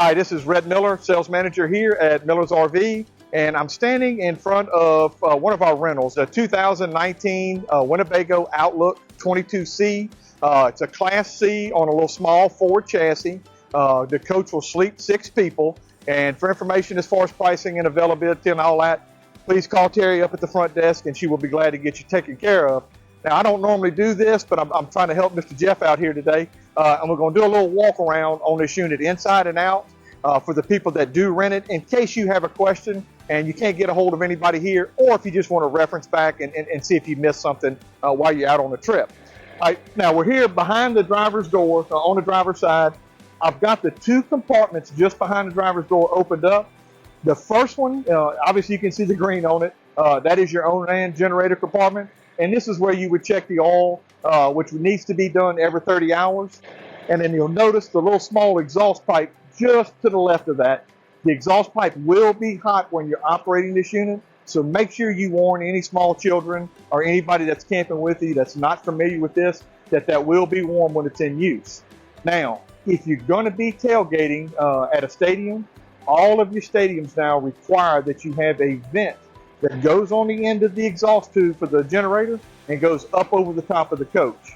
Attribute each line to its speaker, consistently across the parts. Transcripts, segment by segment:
Speaker 1: Hi, this is Red Miller, sales manager here at Miller's RV, and I'm standing in front of one of our rentals, a 2019 Winnebago Outlook 22C. It's a Class C on a little small Ford chassis. The coach will sleep 6 people, and for information as far as pricing and availability and all that, please call Terry up at the front desk and she will be glad to get you taken care of. Now, I don't normally do this, but I'm trying to help Mr. Jeff out here today. And we're going to do a little walk around on this unit inside and out for the people that do rent it, in case you have a question and you can't get a hold of anybody here, or if you just want to reference back and see if you missed something while you're out on the trip. All right, now we're here behind the driver's door on the driver's side. I've got the 2 compartments just behind the driver's door opened up. The first one, obviously you can see the green on it. That is your own land generator compartment. And this is where you would check the oil, which needs to be done every 30 hours. And then you'll notice the little small exhaust pipe just to the left of that. The exhaust pipe will be hot when you're operating this unit. So make sure you warn any small children or anybody that's camping with you that's not familiar with this, that will be warm when it's in use. Now, if you're going to be tailgating at a stadium, all of your stadiums now require that you have a vent that goes on the end of the exhaust tube for the generator and goes up over the top of the coach.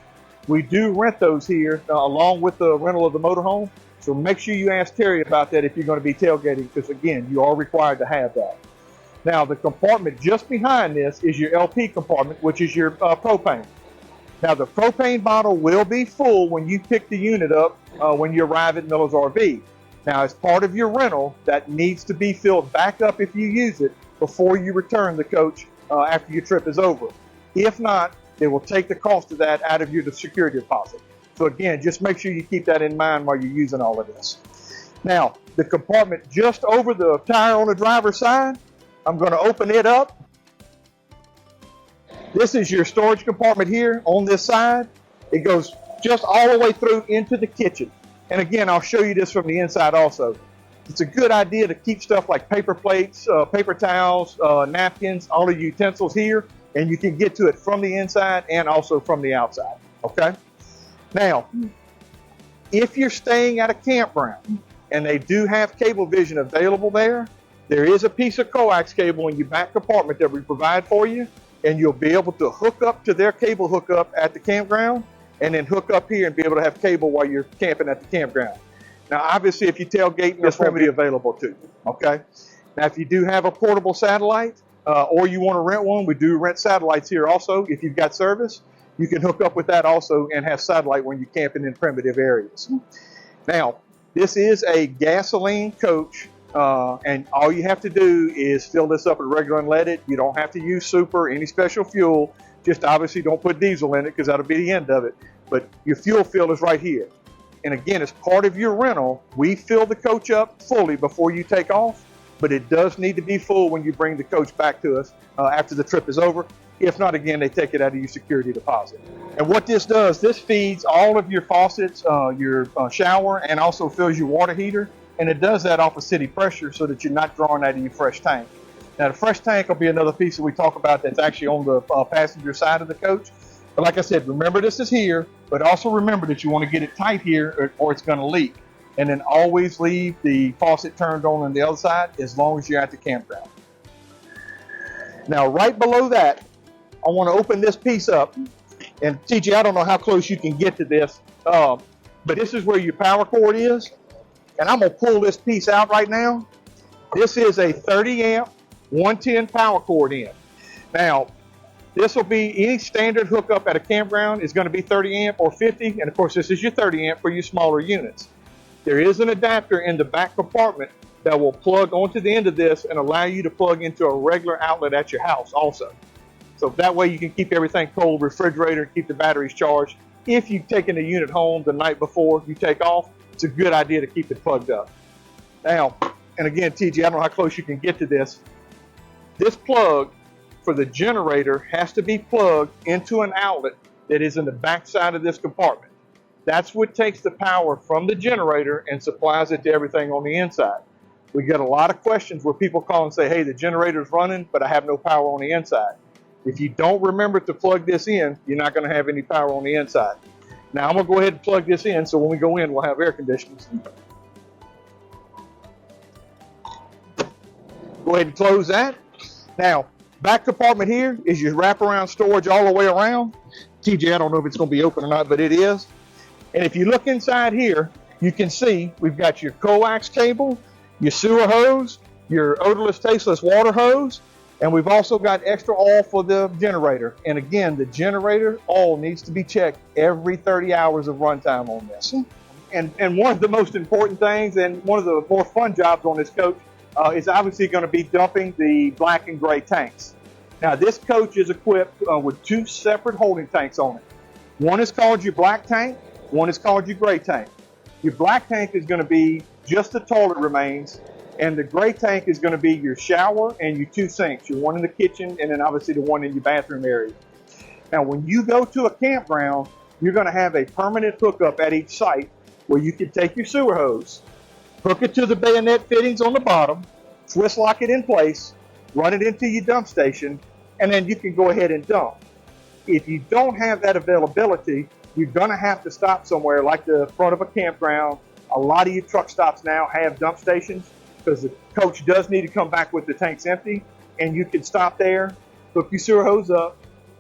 Speaker 1: We do rent those here along with the rental of the motorhome. So make sure you ask Terry about that if you're going to be tailgating, because again, you are required to have that. Now, the compartment just behind this is your LP compartment, which is your propane. Now, the propane bottle will be full when you pick the unit up when you arrive at Miller's RV. Now, as part of your rental, that needs to be filled back up if you use it before you return the coach after your trip is over. If not, they will take the cost of that out of your security deposit. So again, just make sure you keep that in mind while you're using all of this. Now, the compartment just over the tire on the driver's side, I'm going to open it up. This is your storage compartment here on this side. It goes just all the way through into the kitchen. And again, I'll show you this from the inside also. It's a good idea to keep stuff like paper plates, paper towels, napkins, all the utensils here, and you can get to it from the inside and also from the outside, okay? Now, if you're staying at a campground and they do have cable vision available there is a piece of coax cable in your back compartment that we provide for you, and you'll be able to hook up to their cable hookup at the campground and then hook up here and be able to have cable while you're camping at the campground. Now, obviously, if you tailgate, this won't be available to you, okay? Now, if you do have a portable satellite or you want to rent one, we do rent satellites here also. If you've got service, you can hook up with that also and have satellite when you're camping in primitive areas. Now, this is a gasoline coach, and all you have to do is fill this up with regular unleaded. You don't have to use super, any special fuel. Just obviously don't put diesel in it because that'll be the end of it. But your fuel fill is right here. And again, as part of your rental, we fill the coach up fully before you take off, but it does need to be full when you bring the coach back to us after the trip is over. If not, again, they take it out of your security deposit. And what this does, this feeds all of your faucets, your shower, and also fills your water heater. And it does that off of city pressure so that you're not drawing out of your fresh tank. Now, the fresh tank will be another piece that we talk about that's actually on the passenger side of the coach. But like I said, remember this is here, but also remember that you want to get it tight here or it's going to leak. And then always leave the faucet turned on the other side as long as you're at the campground. Now, right below that, I want to open this piece up. And TJ, I don't know how close you can get to this, but this is where your power cord is. And I'm going to pull this piece out right now. This is a 30 amp, 110 power cord in. Now, this will be any standard hookup at a campground is going to be 30 amp or 50. And of course, this is your 30 amp for your smaller units. There is an adapter in the back compartment that will plug onto the end of this and allow you to plug into a regular outlet at your house also. So that way you can keep everything cold, refrigerator, and keep the batteries charged. If you've taken the unit home the night before you take off, it's a good idea to keep it plugged up. Now, and again, TG, I don't know how close you can get to this. This plug for the generator has to be plugged into an outlet that is in the back side of this compartment. That's what takes the power from the generator and supplies it to everything on the inside. We get a lot of questions where people call and say, hey, the generator's running, but I have no power on the inside. If you don't remember to plug this in, you're not going to have any power on the inside. Now I'm going to go ahead and plug this in so when we go in, we'll have air conditioning. Go ahead and close that. Now, back compartment here is your wraparound storage all the way around. TJ, I don't know if it's going to be open or not, but it is. And if you look inside here, you can see we've got your coax cable, your sewer hose, your odorless, tasteless water hose, and we've also got extra oil for the generator. And again, the generator oil needs to be checked every 30 hours of runtime on this. And one of the most important things, and one of the more fun jobs on this coach, is obviously going to be dumping the black and gray tanks. Now, this coach is equipped with two separate holding tanks on it. One is called your black tank, one is called your gray tank. Your black tank is going to be just the toilet remains, and the gray tank is going to be your shower and your two sinks, your one in the kitchen and then obviously the one in your bathroom area. Now, when you go to a campground, you're going to have a permanent hookup at each site where you can take your sewer hose, hook it to the bayonet fittings on the bottom, twist lock it in place, run it into your dump station, and then you can go ahead and dump. If you don't have that availability, you're going to have to stop somewhere like the front of a campground. A lot of your truck stops now have dump stations because the coach does need to come back with the tanks empty, and you can stop there, hook your sewer hose up,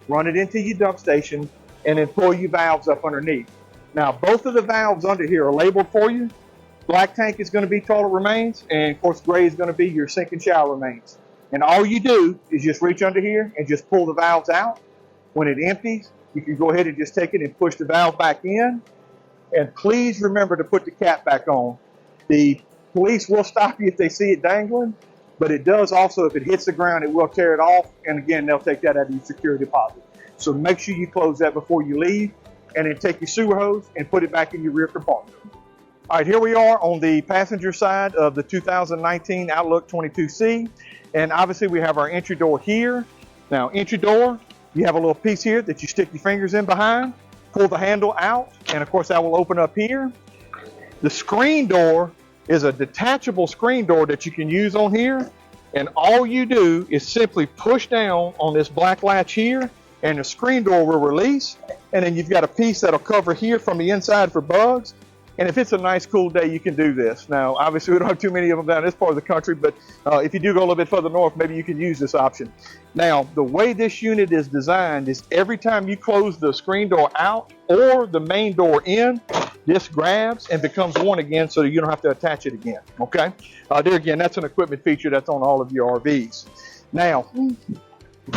Speaker 1: run it into your dump station, and then pull your valves up underneath. Now, both of the valves under here are labeled for you. Black tank is going to be toilet remains, and of course, gray is going to be your sink and shower remains. And all you do is just reach under here and just pull the valves out. When it empties, you can go ahead and just take it and push the valve back in. And please remember to put the cap back on. The police will stop you if they see it dangling, but it does also, if it hits the ground, it will tear it off. And again, they'll take that out of your security deposit. So make sure you close that before you leave, and then take your sewer hose and put it back in your rear compartment. All right, here we are on the passenger side of the 2019 Outlook 22C. And obviously we have our entry door here. Now, entry door, you have a little piece here that you stick your fingers in behind, pull the handle out, and of course that will open up here. The screen door is a detachable screen door that you can use on here. And all you do is simply push down on this black latch here, and the screen door will release. And then you've got a piece that'll cover here from the inside for bugs. And if it's a nice, cool day, you can do this. Now, obviously, we don't have too many of them down this part of the country, but if you do go a little bit further north, maybe you can use this option. Now, the way this unit is designed is every time you close the screen door out or the main door in, this grabs and becomes one again so that you don't have to attach it again, okay? There again, that's an equipment feature that's on all of your RVs. Now,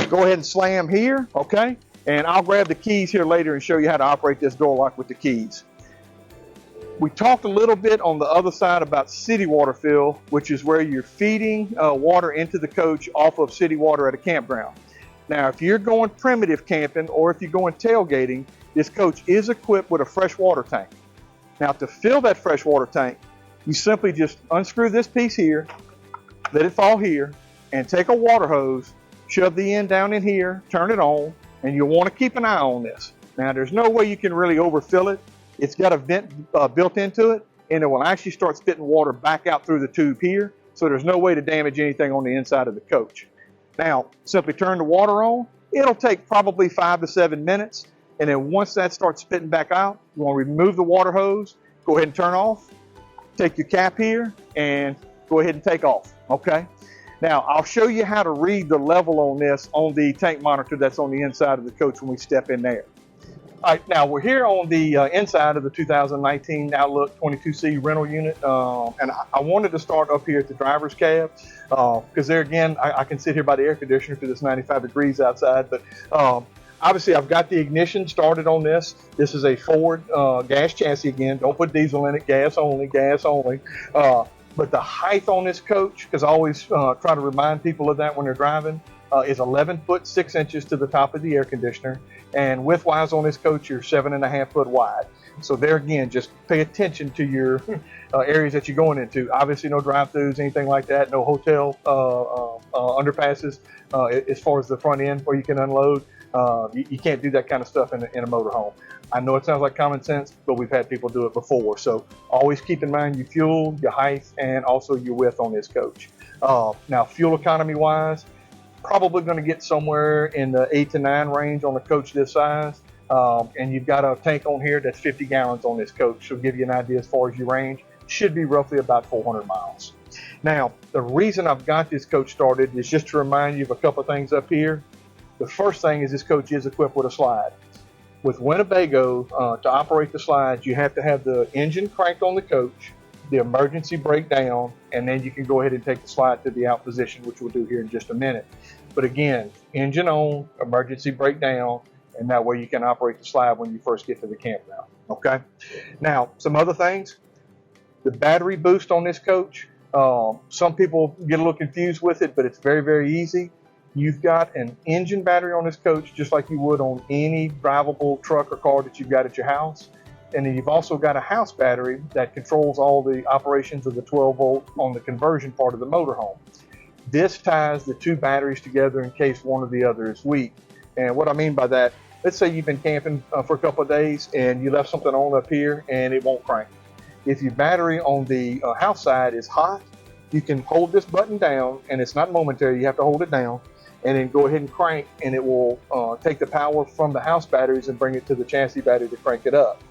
Speaker 1: go ahead and slam here, okay? And I'll grab the keys here later and show you how to operate this door lock with the keys. We talked a little bit on the other side about city water fill, which is where you're feeding water into the coach off of city water at a campground. Now, if you're going primitive camping or if you're going tailgating, this coach is equipped with a freshwater tank. Now, to fill that freshwater tank, you simply just unscrew this piece here, let it fall here, and take a water hose, shove the end down in here, turn it on, and you'll want to keep an eye on this. Now, there's no way you can really overfill it. It's got a vent built into it, and it will actually start spitting water back out through the tube here, so there's no way to damage anything on the inside of the coach. Now, simply turn the water on. It'll take probably 5 to 7 minutes, and then once that starts spitting back out, you want to remove the water hose, go ahead and turn off, take your cap here, and go ahead and take off, okay? Now, I'll show you how to read the level on this on the tank monitor that's on the inside of the coach when we step in there. All right, now we're here on the inside of the 2019 Outlook 22C rental unit, and I wanted to start up here at the driver's cab because there again, I can sit here by the air conditioner because it's 95 degrees outside, but obviously I've got the ignition started on this. This is a Ford gas chassis again. Don't put diesel in it, gas only, gas only. But the height on this coach, because I always try to remind people of that when they're driving, is 11 foot 6 inches to the top of the air conditioner, and width-wise on this coach, you're 7.5 foot wide. So there again, just pay attention to your areas that you're going into. Obviously, no drive-throughs, anything like that. No hotel underpasses as far as the front end where you can unload. You can't do that kind of stuff in a motorhome. I know it sounds like common sense, but we've had people do it before. So always keep in mind your fuel, your height, and also your width on this coach. Now, fuel economy-wise, probably going to get somewhere in the 8 to 9 range on a coach this size. And you've got a tank on here that's 50 gallons on this coach. So give you an idea as far as your range. Should be roughly about 400 miles. Now, the reason I've got this coach started is just to remind you of a couple of things up here. The first thing is this coach is equipped with a slide. With Winnebago, to operate the slides, you have to have the engine cranked on the coach, the emergency brake down, and then you can go ahead and take the slide to the out position, which we'll do here in just a minute. But again, engine on, emergency brake down, and that way you can operate the slide when you first get to the campground, okay? Now, some other things. The battery boost on this coach, some people get a little confused with it, but it's very, very easy. You've got an engine battery on this coach just like you would on any drivable truck or car that you've got at your house. And then you've also got a house battery that controls all the operations of the 12 volt on the conversion part of the motorhome. This ties the two batteries together in case one or the other is weak. And what I mean by that, let's say you've been camping for a couple of days and you left something on up here and it won't crank. If your battery on the house side is hot, you can hold this button down, and it's not momentary, you have to hold it down, and then go ahead and crank, and it will take the power from the house batteries and bring it to the chassis battery to crank it up.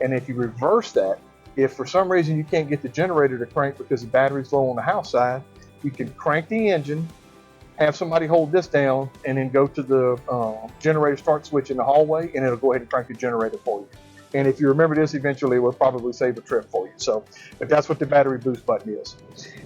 Speaker 1: And if you reverse that, if for some reason you can't get the generator to crank because the battery's low on the house side, you can crank the engine, have somebody hold this down, and then go to the generator start switch in the hallway, and it'll go ahead and crank the generator for you. And if you remember this, eventually it will probably save a trip for you. So if that's what the battery boost button is.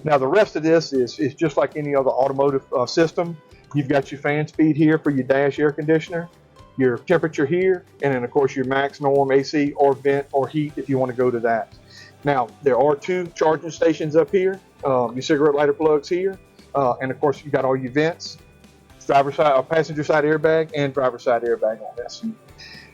Speaker 1: Now the rest of this is just like any other automotive system. You've got your fan speed here for your dash air conditioner, your temperature here, and then of course your max, norm, AC, or vent, or heat if you want to go to that. Now there are two charging stations up here, your cigarette lighter plugs here, and of course you got all your vents, driver side, passenger side airbag, and driver side airbag on this.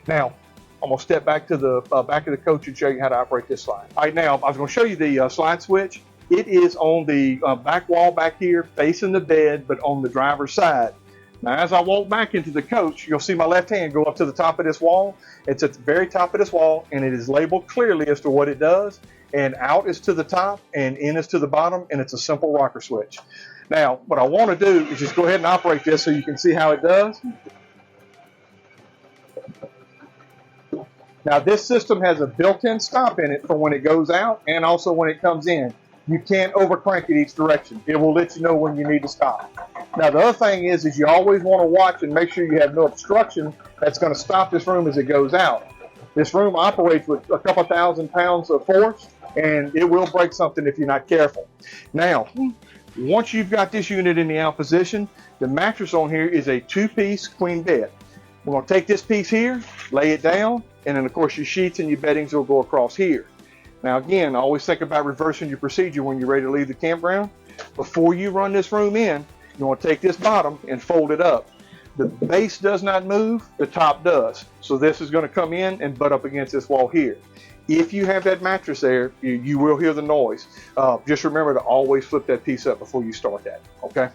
Speaker 1: Now I'm going to step back to the back of the coach and show you how to operate this slide. All right, now I was going to show you the slide switch. It is on the back wall back here facing the bed, but on the driver's side. Now, as I walk back into the coach, you'll see my left hand go up to the top of this wall. It's at the very top of this wall, and it is labeled clearly as to what it does. And out is to the top, and in is to the bottom, and it's a simple rocker switch. Now, what I want to do is just go ahead and operate this so you can see how it does. Now this system has a built-in stop in it for when it goes out and also when it comes in. You can't overcrank it each direction. It will let you know when you need to stop. Now the other thing is you always want to watch and make sure you have no obstruction that's going to stop this room as it goes out. This room operates with a couple thousand pounds of force, and it will break something if you're not careful. Now, once you've got this unit in the out position, the mattress on here is a two-piece queen bed. We're going to take this piece here, lay it down, and then of course your sheets and your beddings will go across here. Now again, always think about reversing your procedure when you're ready to leave the campground. Before you run this room in, you want to take this bottom and fold it up. The base does not move, the top does. So this is going to come in and butt up against this wall here. If you have that mattress there, you will hear the noise. Just remember to always flip that piece up before you start that, okay?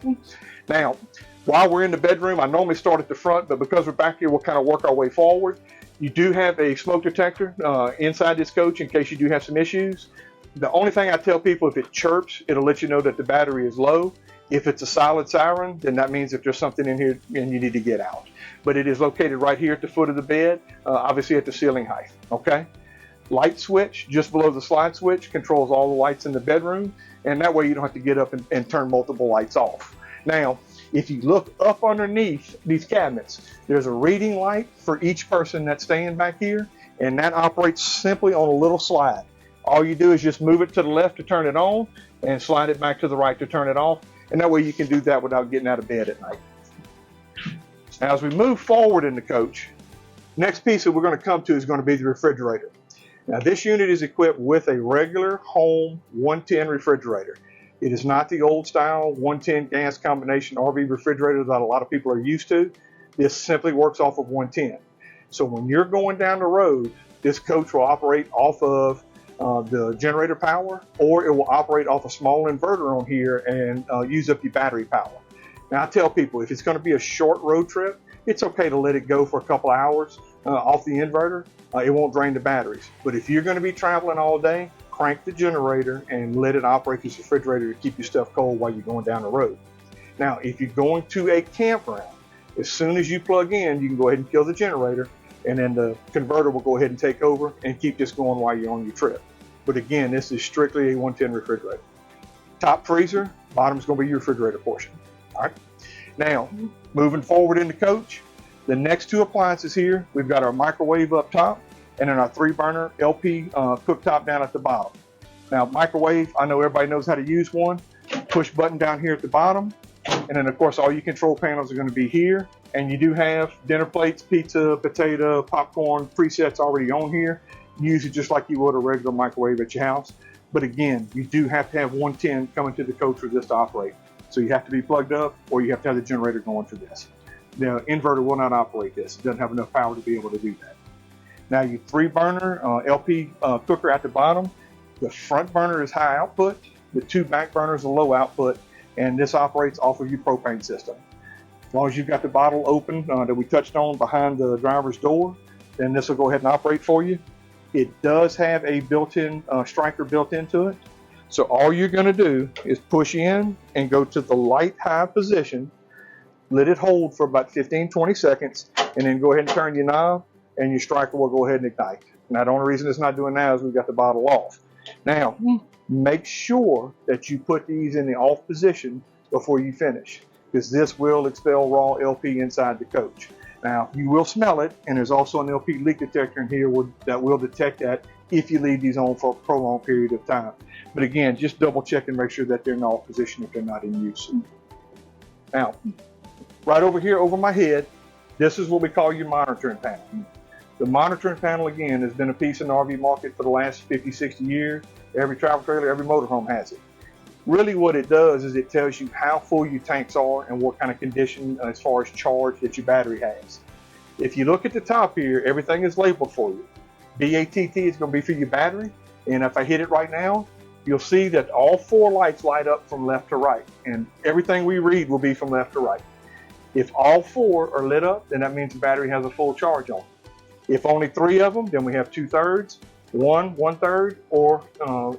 Speaker 1: Now, while we're in the bedroom, I normally start at the front, but because we're back here, we'll kind of work our way forward. You do have a smoke detector inside this coach in case you do have some issues. The only thing I tell people, if it chirps, it'll let you know that the battery is low. If it's a silent siren, then that means that there's something in here and you need to get out. But it is located right here at the foot of the bed, obviously at the ceiling height, okay? Light switch just below the slide switch controls all the lights in the bedroom, and that way you don't have to get up and turn multiple lights off. Now, if you look up underneath these cabinets, there's a reading light for each person that's staying back here, and that operates simply on a little slide. All you do is just move it to the left to turn it on and slide it back to the right to turn it off, and that way you can do that without getting out of bed at night. Now, as we move forward in the coach, next piece that we're going to come to is going to be the refrigerator. Now, this unit is equipped with a regular home 110 refrigerator. It is not the old style 110 gas combination RV refrigerator that a lot of people are used to. This simply works off of 110. So when you're going down the road, this coach will operate off of the generator power, or it will operate off a small inverter on here and use up your battery power. Now I tell people, if it's going to be a short road trip, it's okay to let it go for a couple hours off the inverter. It won't drain the batteries. But if you're going to be traveling all day, crank the generator and let it operate this refrigerator to keep your stuff cold while you're going down the road. Now, if you're going to a campground, as soon as you plug in, you can go ahead and kill the generator, and then the converter will go ahead and take over and keep this going while you're on your trip. But again, this is strictly a 110 refrigerator. top freezer, bottom's going to be your refrigerator portion. All right. Now, moving forward in the coach, the next two appliances here, we've got our microwave up top and then our 3-burner LP cooktop down at the bottom. Now, microwave, I know everybody knows how to use one. Push button down here at the bottom. And then, of course, all your control panels are going to be here. And you do have dinner plates, pizza, potato, popcorn presets already on here. Use it just like you would a regular microwave at your house. But again, you do have to have 110 coming to the coach for this to operate. So you have to be plugged up or you have to have the generator going for this. The inverter will not operate this. It doesn't have enough power to be able to do that. Now your 3-burner LP cooker at the bottom, the front burner is high output, the 2 back burners are low output, and this operates off of your propane system. As long as you've got the bottle open that we touched on behind the driver's door, then this will go ahead and operate for you. It does have a built-in striker built into it. So all you're going to do is push in and go to the light high position, let it hold for about 15-20 seconds, and then go ahead and turn your knob and your striker will go ahead and ignite. Now the only reason it's not doing now is we've got the bottle off. Now make sure that you put these in the off position before you finish, because this will expel raw LP inside the coach. Now you will smell it, and there's also an LP leak detector in here that will detect that if you leave these on for a prolonged period of time. But again, just double check and make sure that they're in off position if they're not in use. Now, right over here over my head, this is what we call your monitoring panel. The monitoring panel, again, has been a piece in the RV market for the last 50, 60 years. Every travel trailer, every motorhome has it. Really what it does is it tells you how full your tanks are and what kind of condition as far as charge that your battery has. If you look at the top here, everything is labeled for you. BATT is going to be for your battery, and if I hit it right now, you'll see that all 4 lights light up from left to right, and everything we read will be from left to right. If all 4 are lit up, then that means the battery has a full charge on it. If only 3 of them, then we have 2/3, 1/3, or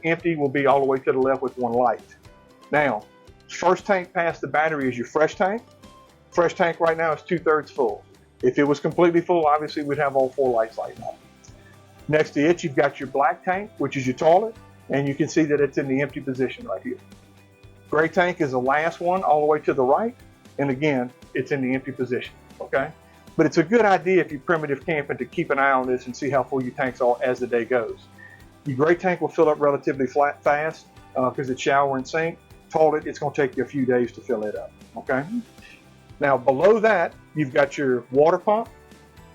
Speaker 1: empty will be all the way to the left with 1 light. Now, first tank past the battery is your fresh tank. Fresh tank right now is 2/3 full. If it was completely full, obviously we'd have all 4 lights lighting up. Next to it, you've got your black tank, which is your toilet, and you can see that it's in the empty position right here. Gray tank is the last one all the way to the right, and again, it's in the empty position, okay? But it's a good idea if you're primitive camping to keep an eye on this and see how full your tanks are as the day goes. Your gray tank will fill up relatively fast because it's shower and sink. Toilet, it's going to take you a few days to fill it up, okay? Now below that, you've got your water pump.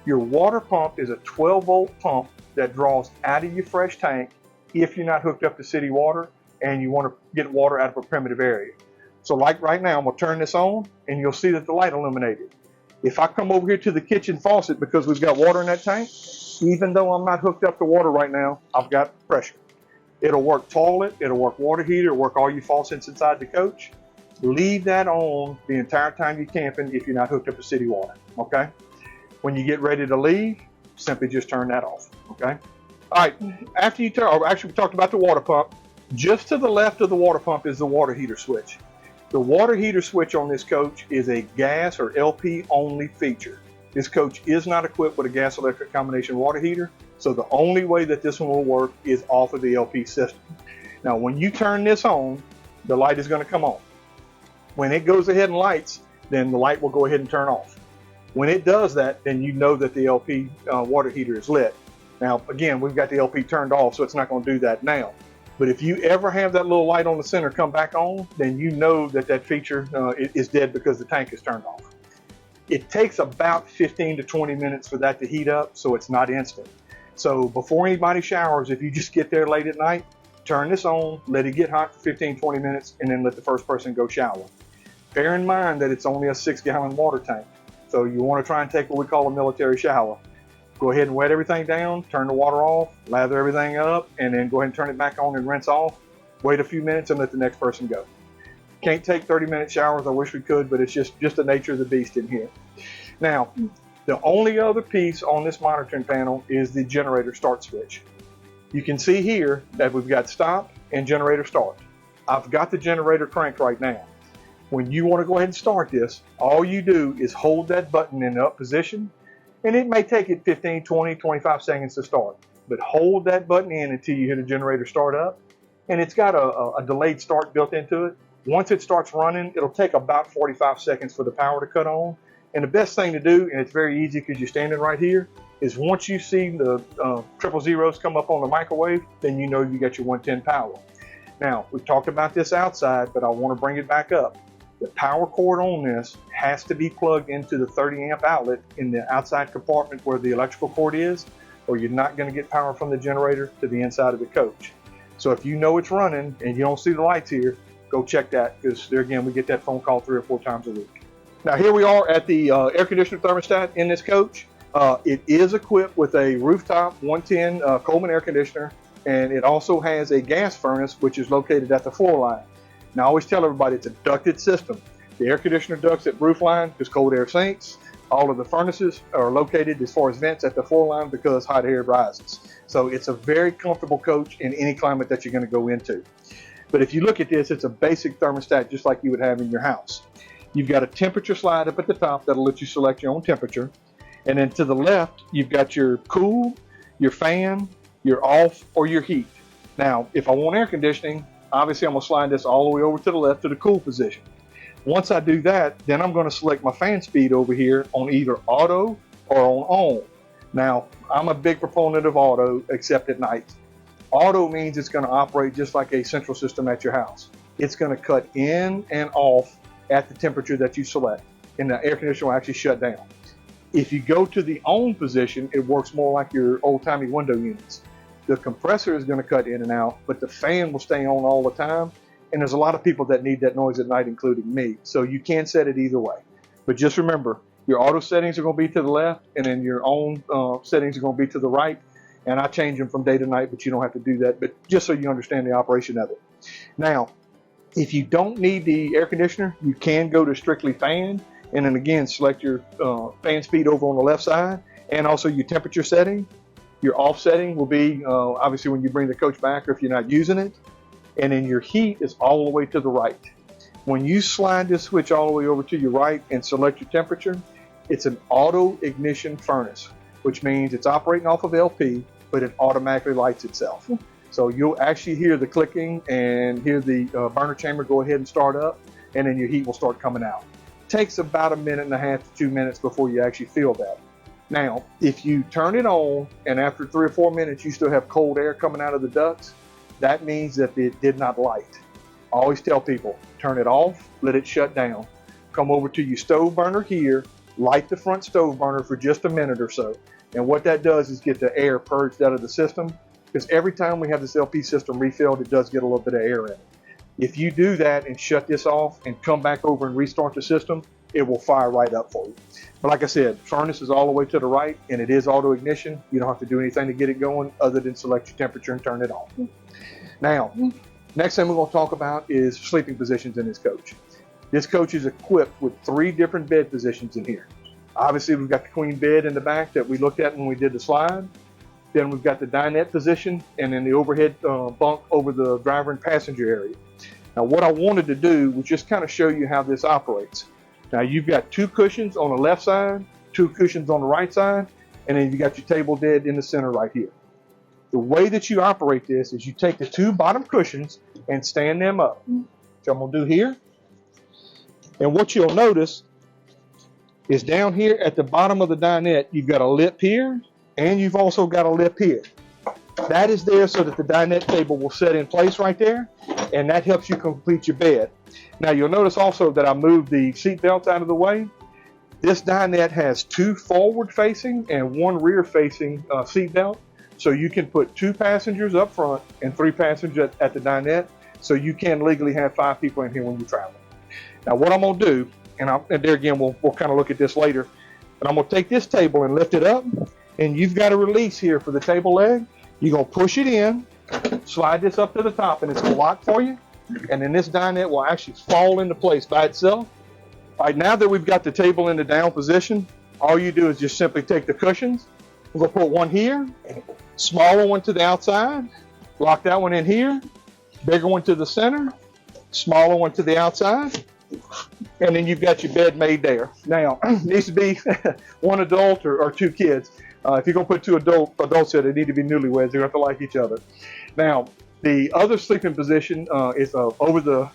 Speaker 1: Your water pump is a 12-volt pump that draws out of your fresh tank if you're not hooked up to city water and you want to get water out of a primitive area. So like right now, I'm going to turn this on and you'll see that the light illuminated. If I come over here to the kitchen faucet because we've got water in that tank, even though I'm not hooked up to water right now, I've got pressure. It'll work toilet, it'll work water heater, it'll work all your faucets inside the coach. Leave that on the entire time you're camping if you're not hooked up to city water, okay? When you get ready to leave, simply just turn that off, okay? All right, after you turn, or actually we talked about the water pump. Just to the left of the water pump is the water heater switch. The water heater switch on this coach is a gas or LP only feature. This coach is not equipped with a gas electric combination water heater, so the only way that this one will work is off of the LP system. Now when you turn this on, the light is going to come on. When it goes ahead and lights, then the light will go ahead and turn off. When it does that, then you know that the LP water heater is lit. Now again, we've got the LP turned off, so it's not going to do that now. But if you ever have that little light on the center come back on, then you know that that feature is dead because the tank is turned off. It takes about 15 to 20 minutes for that to heat up, so it's not instant. So before anybody showers, if you just get there late at night, turn this on, let it get hot for 15, 20 minutes, and then let the first person go shower. Bear in mind that it's only a 6-gallon water tank. So you want to try and take what we call a military shower. Go ahead and wet everything down, turn the water off, lather everything up, and then go ahead and turn it back on and rinse off. Wait a few minutes and let the next person go. Can't take 30-minute showers. I wish we could, but it's just the nature of the beast in here. Now, the only other piece on this monitoring panel is the generator start switch. You can see here that we've got stop and generator start. I've got the generator cranked right now. When you want to go ahead and start this, all you do is hold that button in the up position, and it may take it 15, 20, 25 seconds to start. But hold that button in until you hear the generator start up, and it's got a delayed start built into it. Once it starts running, it'll take about 45 seconds for the power to cut on. And the best thing to do, and it's very easy because you're standing right here, is once you see the triple zeros come up on the microwave, then you know you got your 110 power. Now, we've talked about this outside, but I want to bring it back up. The power cord on this has to be plugged into the 30 amp outlet in the outside compartment where the electrical cord is, or you're not going to get power from the generator to the inside of the coach. So if you know it's running and you don't see the lights here, go check that, because there again, we get that phone call 3 or 4 times a week. Now here we are at the air conditioner thermostat in this coach. It is equipped with a rooftop 110 Coleman air conditioner, and it also has a gas furnace which is located at the floor line. Now I always tell everybody it's a ducted system. The air conditioner ducts at roof line because cold air sinks. All of the furnaces are located as far as vents at the floor line because hot air rises. So it's a very comfortable coach in any climate that you're going to go into. But if you look at this, it's a basic thermostat just like you would have in your house. You've got a temperature slide up at the top that'll let you select your own temperature. And then to the left, you've got your cool, your fan, your off, or your heat. Now, if I want air conditioning, obviously I'm going to slide this all the way over to the left to the cool position. Once I do that, then I'm going to select my fan speed over here on either auto or on. Now, I'm a big proponent of auto, except at night. Auto means it's going to operate just like a central system at your house. It's going to cut in and off at the temperature that you select, and the air conditioner will actually shut down. If you go to the on position, it works more like your old-timey window units. The compressor is going to cut in and out, but the fan will stay on all the time, and there's a lot of people that need that noise at night, including me. So you can set it either way. But just remember, your auto settings are going to be to the left, and then your own settings are going to be to the right. And I change them from day to night, but you don't have to do that. But just so you understand the operation of it. Now, if you don't need the air conditioner, you can go to strictly fan, and then again, select your fan speed over on the left side, and also your temperature setting. Your off setting will be obviously when you bring the coach back or if you're not using it. And then your heat is all the way to the right. When you slide this switch all the way over to your right and select your temperature, it's an auto ignition furnace, which means it's operating off of LP, but it automatically lights itself. So you'll actually hear the clicking and hear the burner chamber go ahead and start up, and then your heat will start coming out. Takes about 1.5 to 2 minutes before you actually feel that. Now, if you turn it on and after 3 or 4 minutes you still have cold air coming out of the ducts, that means that it did not light. I always tell people, turn it off, let it shut down. Come over to your stove burner here, light the front stove burner for just a minute or so. And what that does is get the air purged out of the system, because every time we have this LP system refilled, it does get a little bit of air in it. If you do that and shut this off and come back over and restart the system, it will fire right up for you. But like I said, furnace is all the way to the right, and it is auto ignition. You don't have to do anything to get it going other than select your temperature and turn it on. Now, next thing we're going to talk about is sleeping positions in this coach. This coach is equipped with 3 different bed positions in here. Obviously, we've got the queen bed in the back that we looked at when we did the slide. Then we've got the dinette position, and then the overhead bunk over the driver and passenger area. Now, what I wanted to do was just kind of show you how this operates. Now, you've got 2 cushions on the left side, 2 cushions on the right side, and then you got your table bed in the center right here. The way that you operate this is you take the 2 bottom cushions and stand them up, which I'm going to do here. And what you'll notice is down here at the bottom of the dinette, you've got a lip here, and you've also got a lip here. That is there so that the dinette table will set in place right there, and that helps you complete your bed. Now, you'll notice also that I moved the seat belts out of the way. This dinette has 2 forward-facing and 1 rear-facing seat belt. So you can put 2 passengers up front and 3 passengers at the dinette, so you can legally have 5 people in here when you travel. Now what I'm going to do, and there again we'll kind of look at this later, but I'm going to take this table and lift it up, and you've got a release here for the table leg. You're going to push it in, slide this up to the top, and it's going to lock for you, and then this dinette will actually fall into place by itself. All right, now that we've got the table in the down position, all you do is just simply take the cushions. We're going to put one here, smaller one to the outside, lock that one in here, bigger one to the center, smaller one to the outside, and then you've got your bed made there. Now, it needs to be 1 adult or 2 kids. If you're going to put 2 adults there, they need to be newlyweds. They have to like each other. Now, The other sleeping position is over the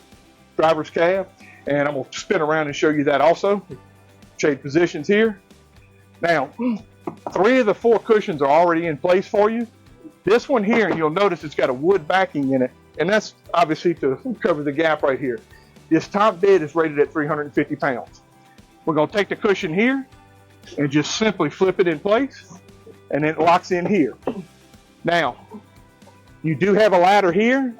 Speaker 1: driver's cab, and I'm going to spin around and show you that also. Shade positions here. Now, 3 of the 4 cushions are already in place for you. This one here, you'll notice it's got a wood backing in it, and that's obviously to cover the gap right here. This top bed is rated at 350 pounds. We're going to take the cushion here and just simply flip it in place, and it locks in here. Now, you do have a ladder here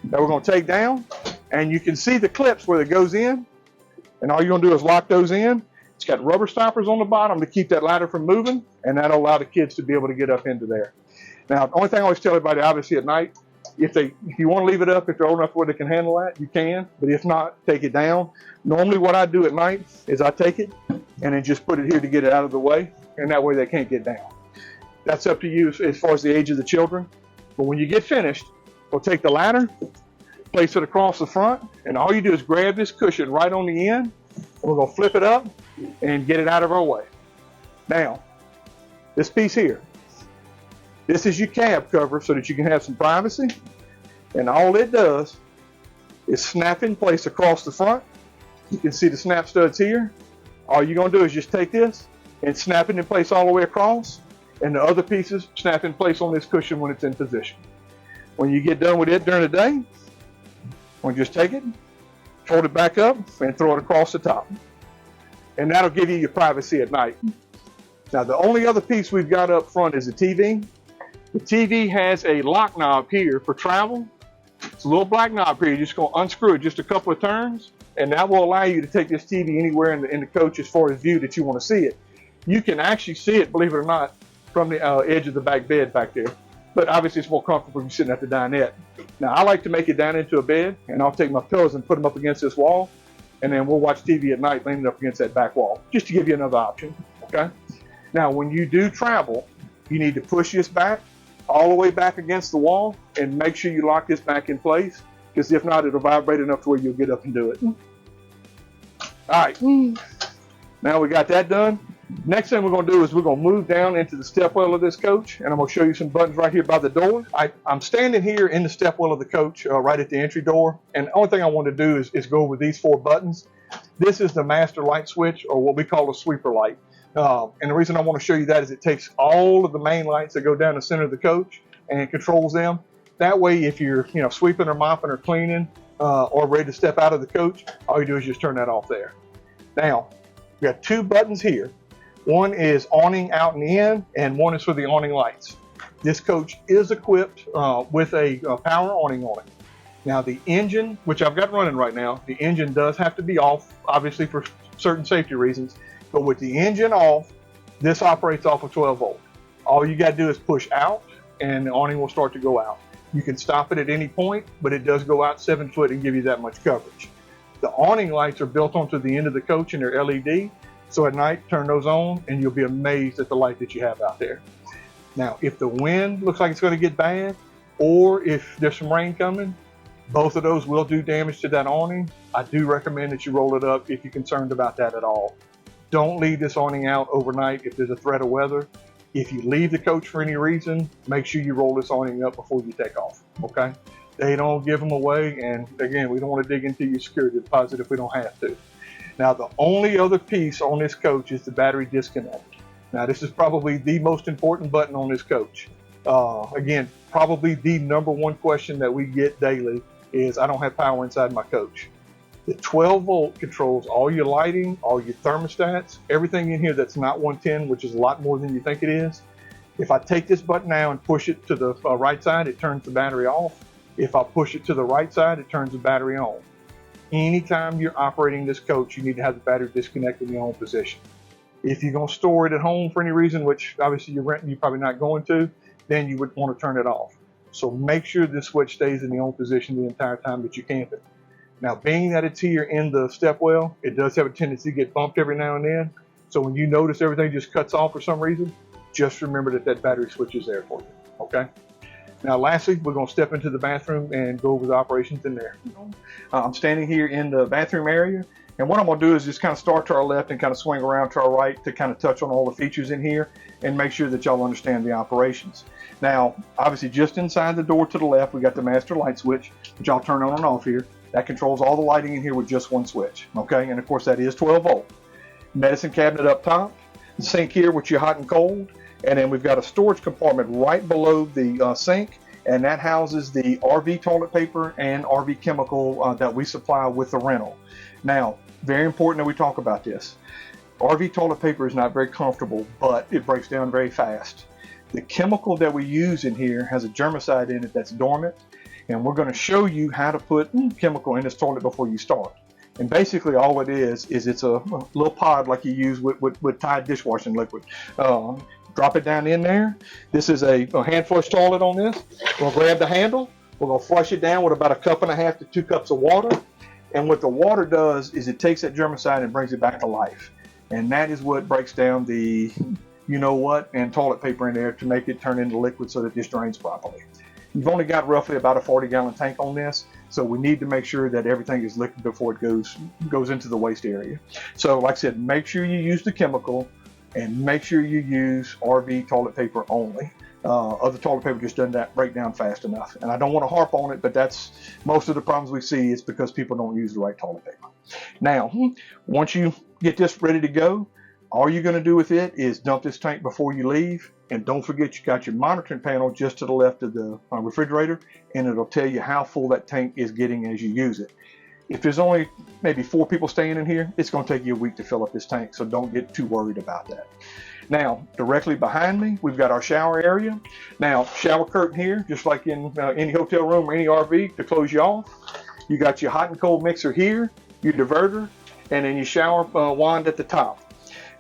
Speaker 1: that we're going to take down, and you can see the clips where it goes in, and all you're going to do is lock those in. It's got rubber stoppers on the bottom to keep that ladder from moving, and that'll allow the kids to be able to get up into there. Now, the only thing I always tell everybody, obviously at night, if you want to leave it up, if they're old enough where they can handle that, you can, but if not, take it down. Normally what I do at night is I take it and then just put it here to get it out of the way, and that way they can't get down. That's up to you as far as the age of the children. But when you get finished, we'll take the ladder, place it across the front, and all you do is grab this cushion right on the end, and we're going to flip it up and get it out of our way. Now, this piece here, this is your cab cover so that you can have some privacy, and all it does is snap in place across the front. You can see the snap studs here. All you're going to do is just take this and snap it in place all the way across, and the other pieces snap in place on this cushion when it's in position. When you get done with it during the day, we'll just take it, fold it back up, and throw it across the top. And that'll give you your privacy at night. Now, the only other piece we've got up front is the TV. The TV has a lock knob here for travel. It's a little black knob here. You're just going to unscrew it just a couple of turns, and that will allow you to take this TV anywhere in the coach as far as view that you want to see it. You can actually see it, believe it or not, from the edge of the back bed back there. But obviously it's more comfortable if you're sitting at the dinette. Now, I like to make it down into a bed, and I'll take my pillows and put them up against this wall, and then we'll watch TV at night leaning up against that back wall, just to give you another option, okay? Now, when you do travel, you need to push this back all the way back against the wall and make sure you lock this back in place, because if not, it'll vibrate enough to where you'll get up and do it. All right, now we got that done. Next thing we're going to do is we're going to move down into the stepwell of this coach, and I'm going to show you some buttons right here by the door. I'm standing here in the stepwell of the coach right at the entry door, and the only thing I want to do is go over these 4 buttons. This is the master light switch, or what we call a sweeper light. And the reason I want to show you that is it takes all of the main lights that go down the center of the coach and controls them. That way, if you're sweeping or mopping or cleaning or ready to step out of the coach, all you do is just turn that off there. Now, we got 2 buttons here. One is awning out and in, and one is for the awning lights. This coach is equipped with a power awning on it. Now, the engine, which I've got running right now, the engine does have to be off, obviously for certain safety reasons. But with the engine off, this operates off of 12 volt. All you got to do is push out, and the awning will start to go out. You can stop it at any point, but it does go out 7 foot and give you that much coverage. The awning lights are built onto the end of the coach, and they're LED. So at night, turn those on, and you'll be amazed at the light that you have out there. Now, if the wind looks like it's going to get bad, or if there's some rain coming, both of those will do damage to that awning. I do recommend that you roll it up if you're concerned about that at all. Don't leave this awning out overnight if there's a threat of weather. If you leave the coach for any reason, make sure you roll this awning up before you take off, okay? They don't give them away, and again, we don't want to dig into your security deposit if we don't have to. Now, the only other piece on this coach is the battery disconnect. Now, this is probably the most important button on this coach. Again, probably the #1 question that we get daily is, I don't have power inside my coach. The 12 volt controls all your lighting, all your thermostats, everything in here that's not 110, which is a lot more than you think it is. If I take this button now and push it to the right side, it turns the battery off. If I push it to the right side, it turns the battery on. Anytime you're operating this coach, you need to have the battery disconnected in the on position. If you're going to store it at home for any reason, which obviously you're renting, you're probably not going to, then you would want to turn it off. So make sure this switch stays in the on position the entire time that you're camping. Now, being that it's here in the stepwell, it does have a tendency to get bumped every now and then. So when you notice everything just cuts off for some reason, just remember that that battery switch is there for you, okay? Now, lastly, we're going to step into the bathroom and go over the operations in there. I'm standing here in the bathroom area, And what I'm going to do is just kind of start to our left and kind of swing around to our right to kind of touch on all the features in here and make sure that y'all understand the operations. Now, obviously just inside the door to the left, we got the master light switch, which I'll turn on and off here. That controls all the lighting in here with just one switch, okay? And of course that is 12 volt. Medicine cabinet up top, the sink here, which you're hot and cold, and then we've got a storage compartment right below the sink, and that houses the RV toilet paper and RV chemical that we supply with the rental. Now, very important that we talk about this. RV toilet paper is not very comfortable, but it breaks down very fast. The chemical that we use in here has a germicide in it that's dormant, and we're going to show you how to put chemical in this toilet before you start. And basically all it is it's a little pod like you use with Tide dishwashing liquid. Drop it down in there. This is a hand flush toilet on this. We'll grab the handle. We're going to flush it down with about 1.5 cups to 2 cups of water. And what the water does is it takes that germicide and brings it back to life. And that is what breaks down the you-know-what and toilet paper in there to make it turn into liquid so that this drains properly. You've only got roughly about a 40-gallon tank on this, so we need to make sure that everything is liquid before it goes into the waste area. So like I said, make sure you use the chemical and make sure you use RV toilet paper only. Other toilet paper just doesn't break down fast enough. And I don't want to harp on it, but that's most of the problems we see is because people don't use the right toilet paper. Now, once you get this ready to go, all you're going to do with it is dump this tank before you leave. And don't forget you got your monitoring panel just to the left of the refrigerator, and it'll tell you how full that tank is getting as you use it. If there's only maybe 4 people staying in here, it's going to take you a week to fill up this tank, so don't get too worried about that. Now, directly behind me, we've got our shower area. Now, shower curtain here, just like in any hotel room or any RV to close you off. You got your hot and cold mixer here, your diverter, and then your shower wand at the top.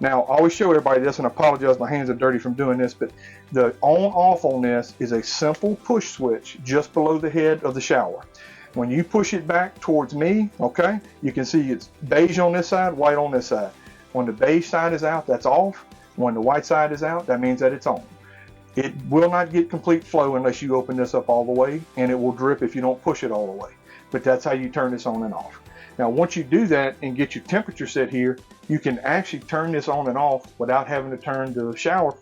Speaker 1: Now, I always show everybody this, and I apologize, my hands are dirty from doing this, but the on-off on this is a simple push switch just below the head of the shower. When you push it back towards me, okay, you can see it's beige on this side, white on this side. When the beige side is out, that's off. When the white side is out, that means that it's on. It will not get complete flow unless you open this up all the way, and it will drip if you don't push it all the way. But that's how you turn this on and off. Now, once you do that and get your temperature set here, you can actually turn this on and off without having to turn the shower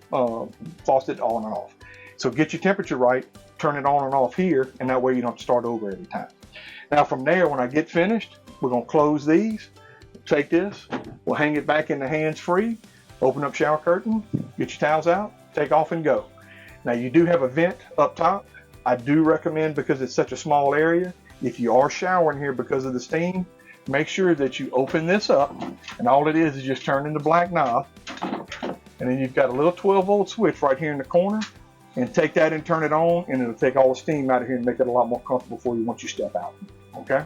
Speaker 1: faucet on and off. So get your temperature right, turn it on and off here, and that way you don't have to start over every time. Now from there, when I get finished, we're going to close these, take this, we'll hang it back in the hands-free, open up shower curtain, get your towels out, take off and go. Now you do have a vent up top. I do recommend, because it's such a small area, if you are showering here because of the steam, make sure that you open this up, and all it is just turning the black knob, and then you've got a little 12-volt switch right here in the corner, and take that and turn it on, and it'll take all the steam out of here and make it a lot more comfortable for you once you step out. Okay?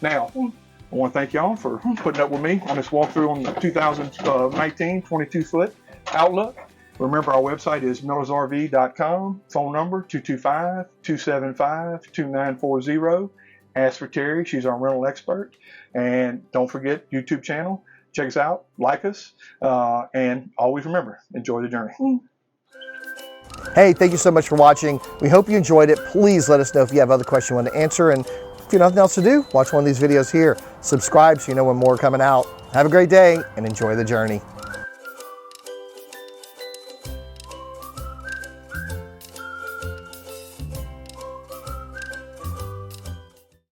Speaker 1: Now, I want to thank y'all for putting up with me on this walkthrough on the 2019 22-foot Outlook. Remember, our website is nrCOP.com. Phone number 225-275-2940. Ask for Terry. She's our rental expert. And don't forget, YouTube channel. Check us out. Like us. And always remember, enjoy the journey.
Speaker 2: Hey, thank you so much for watching. We hope you enjoyed it. Please let us know if you have other questions you want to answer. And if you have nothing else to do, watch one of these videos here. Subscribe so you know when more are coming out. Have a great day and enjoy the journey.